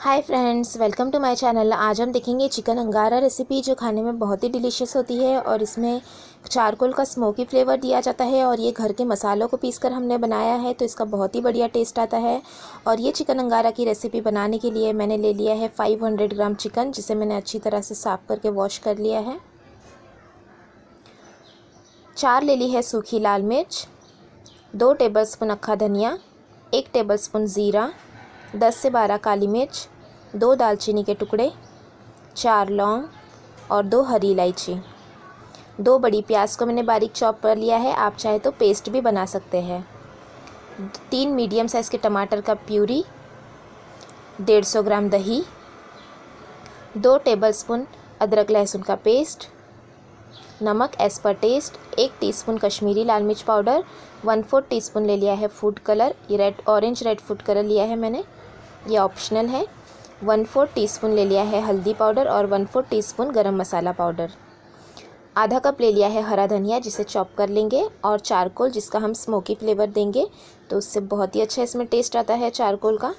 Hi friends, welcome to my channel. आज हम देखेंगे चिकन अंगारा रेसिपी, जो खाने में बहुत ही डिलीशियस होती है और इसमें चारकोल का स्मोकी फ्लेवर दिया जाता है और ये घर के मसालों को पीसकर हमने बनाया है, तो इसका बहुत ही बढ़िया टेस्ट आता है। और ये चिकन अंगारा की रेसिपी बनाने के लिए मैंने ले लिया है 500 ग्राम चिकन, जिसे मैंने अच्छी तरह से साफ़ करके वॉश कर लिया है। 4 ले ली है सूखी लाल मिर्च, 2 टेबलस्पून अक्खा धनिया, 1 टेबलस्पून ज़ीरा, 10 से 12 काली मिर्च, 2 दालचीनी के टुकड़े, 4 लौंग और 2 हरी इलायची। 2 बड़ी प्याज को मैंने बारीक चॉप कर लिया है, आप चाहे तो पेस्ट भी बना सकते हैं। 3 मीडियम साइज़ के टमाटर का प्यूरी, 150 ग्राम दही, 2 टेबलस्पून अदरक लहसुन का पेस्ट, नमक as per test, 1 teaspoon Kashmiri लाल मिर्च पाउडर, 1/4 टीस्पून ले लिया है फूड कलर, ये ऑरेंज रेड फूड कलर लिया है मैंने, ये ऑप्शनल है। 1/4 टीस्पून ले लिया है हल्दी पाउडर और 1/4 टीस्पून गरम मसाला पाउडर। आधा कप ले लिया है हरा धनिया, जिसे चॉप कर लेंगे, और चारकोल, जिसका हम स्मोकी फ्लेवर देंगे, तो उससे बहुत ही अच्छा इसमें टेस्ट आता है चारकोल का।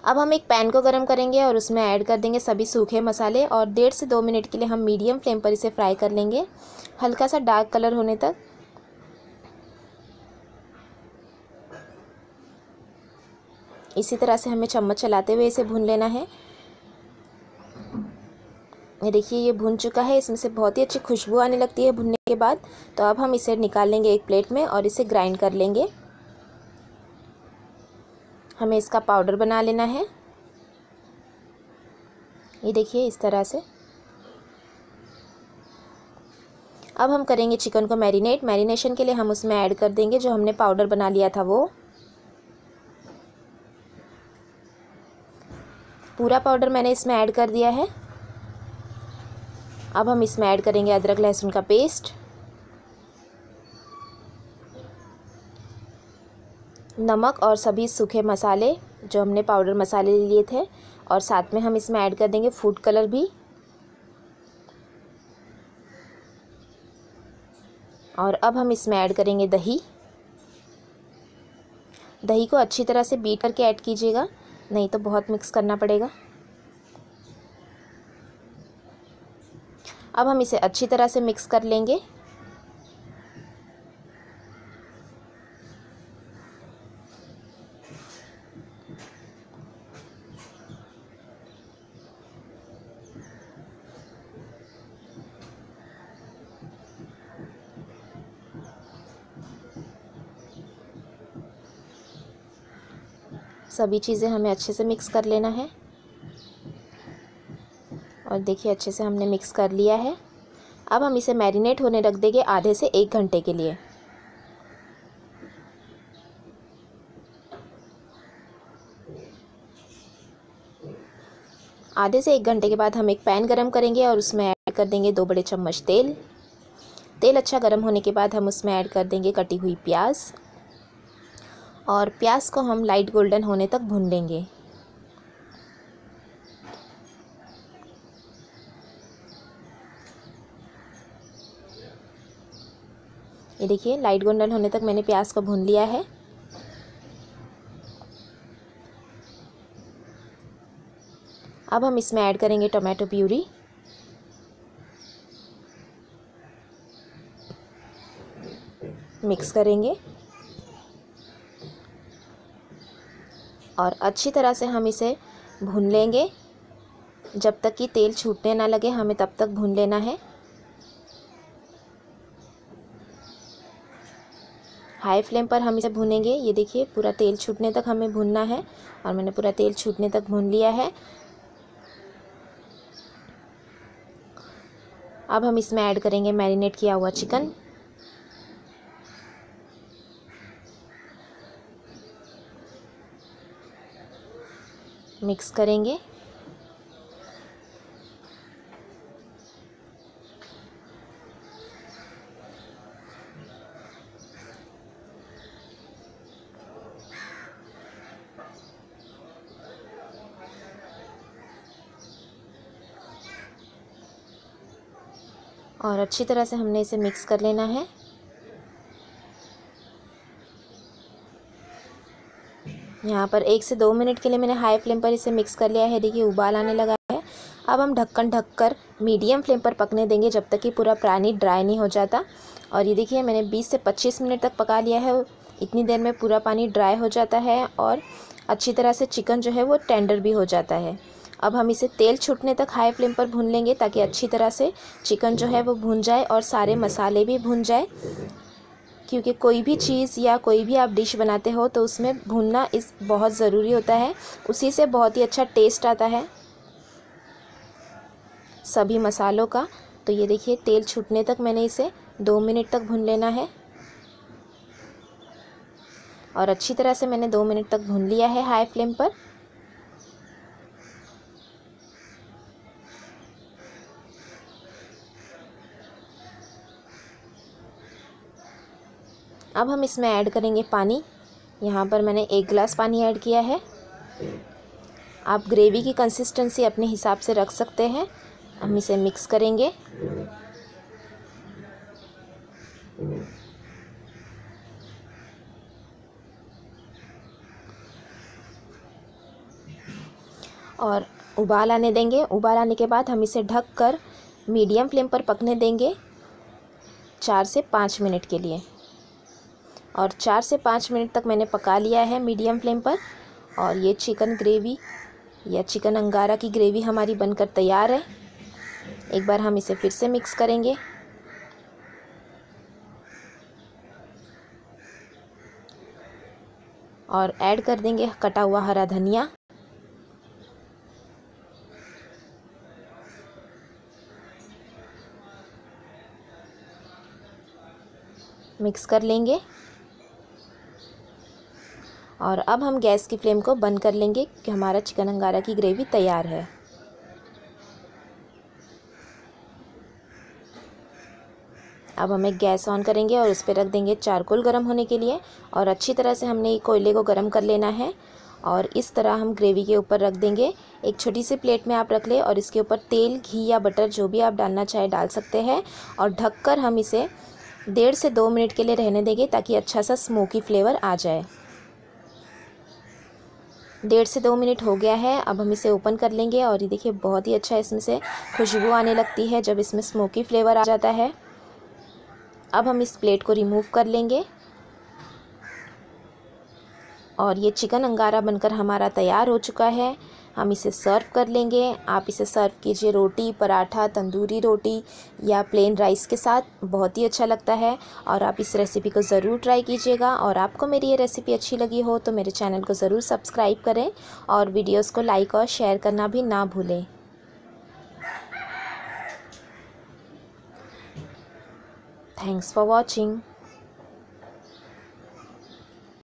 अब हम एक पैन को गरम करेंगे और उसमें ऐड कर देंगे सभी सूखे मसाले और 1.5 से 2 मिनट के लिए हम मीडियम फ्लेम पर इसे फ्राई कर लेंगे, हल्का सा डार्क कलर होने तक। इसी तरह से हमें चम्मच चलाते हुए इसे भून लेना है। ये देखिए, ये भून चुका है, इसमें से बहुत ही अच्छी खुशबू आने लगती है भुनने के बाद। तो अब हम इसे निकाल लेंगे एक प्लेट में और इसे ग्राइंड कर लेंगे। हमें इसका पाउडर बना लेना है, ये देखिए इस तरह से। अब हम करेंगे चिकन को मैरिनेशन के लिए हम उसमें ऐड कर देंगे जो हमने पाउडर बना लिया था, वो पूरा पाउडर मैंने इसमें ऐड कर दिया है। अब हम इसमें ऐड करेंगे अदरक लहसुन का पेस्ट, नमक और सभी सूखे मसाले जो हमने पाउडर मसाले लिए थे, और साथ में हम इसमें ऐड कर देंगे फूड कलर भी। और अब हम इसमें ऐड करेंगे दही। दही को अच्छी तरह से बीट करके ऐड कीजिएगा, नहीं तो बहुत मिक्स करना पड़ेगा। अब हम इसे अच्छी तरह से मिक्स कर लेंगे। सभी चीज़ें हमें अच्छे से मिक्स कर लेना है, और देखिए अच्छे से हमने मिक्स कर लिया है। अब हम इसे मैरिनेट होने रख देंगे आधे से 1 घंटे के लिए। आधे से 1 घंटे के बाद हम एक पैन गरम करेंगे और उसमें ऐड कर देंगे 2 बड़े चम्मच तेल। तेल अच्छा गरम होने के बाद हम उसमें ऐड कर देंगे कटी हुई प्याज, और प्याज को हम लाइट गोल्डन होने तक भून लेंगे। ये देखिए, लाइट गोल्डन होने तक मैंने प्याज को भून लिया है। अब हम इसमें ऐड करेंगे टोमेटो प्यूरी, मिक्स करेंगे, और अच्छी तरह से हम इसे भून लेंगे जब तक कि तेल छूटने ना लगे, हमें तब तक भून लेना है। हाई फ्लेम पर हम इसे भूनेंगे। ये देखिए, पूरा तेल छूटने तक हमें भूनना है, और मैंने पूरा तेल छूटने तक भून लिया है। अब हम इसमें ऐड करेंगे मैरिनेट किया हुआ चिकन, मिक्स करेंगे, और अच्छी तरह से हमने इसे मिक्स कर लेना है। यहाँ पर 1 से 2 मिनट के लिए मैंने हाई फ्लेम पर इसे मिक्स कर लिया है। देखिए उबाल आने लगा है। अब हम ढक्कन ढककर मीडियम फ्लेम पर पकने देंगे जब तक कि पूरा पानी ड्राई नहीं हो जाता। और ये देखिए मैंने 20 से 25 मिनट तक पका लिया है। इतनी देर में पूरा पानी ड्राई हो जाता है और अच्छी तरह से चिकन जो है वो टेंडर भी हो जाता है। अब हम इसे तेल छूटने तक हाई फ्लेम पर भून लेंगे ताकि अच्छी तरह से चिकन जो है वो भून जाए और सारे मसाले भी भून जाए, क्योंकि कोई भी चीज़ या कोई भी आप डिश बनाते हो तो उसमें भूनना बहुत ज़रूरी होता है। उसी से बहुत ही अच्छा टेस्ट आता है सभी मसालों का। तो ये देखिए तेल छूटने तक मैंने इसे 2 मिनट तक भून लेना है और अच्छी तरह से मैंने 2 मिनट तक भून लिया है हाई फ्लेम पर। अब हम इसमें ऐड करेंगे पानी। यहाँ पर मैंने 1 गिलास पानी ऐड किया है। आप ग्रेवी की कंसिस्टेंसी अपने हिसाब से रख सकते हैं। हम इसे मिक्स करेंगे। और उबाल आने देंगे। उबाल आने के बाद हम इसे ढककर मीडियम फ्लेम पर पकने देंगे 4 से 5 मिनट के लिए। और 4 से 5 मिनट तक मैंने पका लिया है मीडियम फ्लेम पर। और ये चिकन ग्रेवी या चिकन अंगारा की ग्रेवी हमारी बनकर तैयार है। एक बार हम इसे फिर से मिक्स करेंगे। और ऐड कर देंगे कटा हुआ हरा धनिया। मिक्स कर लेंगे और अब हम गैस की फ्लेम को बंद कर लेंगे कि हमारा चिकन अंगारा की ग्रेवी तैयार है। अब हम एक गैस ऑन करेंगे और उस पर रख देंगे चारकोल गर्म होने के लिए। और अच्छी तरह से हमने ये कोयले को गर्म कर लेना है और इस तरह हम ग्रेवी के ऊपर रख देंगे। एक छोटी सी प्लेट में आप रख ले और इसके ऊपर तेल, घी या बटर जो भी आप डालना चाहे डाल सकते हैं। और ढककर हम इसे 1.5 से 2 मिनट के लिए रहने देंगे ताकि अच्छा सा स्मोकी फ्लेवर आ जाए। 1.5 से 2 मिनट हो गया है। अब हम इसे ओपन कर लेंगे और ये देखिए बहुत ही अच्छा इसमें से खुशबू आने लगती है जब इसमें स्मोकी फ्लेवर आ जाता है। अब हम इस प्लेट को रिमूव कर लेंगे और ये चिकन अंगारा बनकर हमारा तैयार हो चुका है। हम इसे सर्व कर लेंगे। आप इसे सर्व कीजिए रोटी, पराठा, तंदूरी रोटी या प्लेन राइस के साथ। बहुत ही अच्छा लगता है और आप इस रेसिपी को ज़रूर ट्राई कीजिएगा। और आपको मेरी ये रेसिपी अच्छी लगी हो तो मेरे चैनल को ज़रूर सब्सक्राइब करें और वीडियोस को लाइक और शेयर करना भी ना भूलें। Thanks for watching.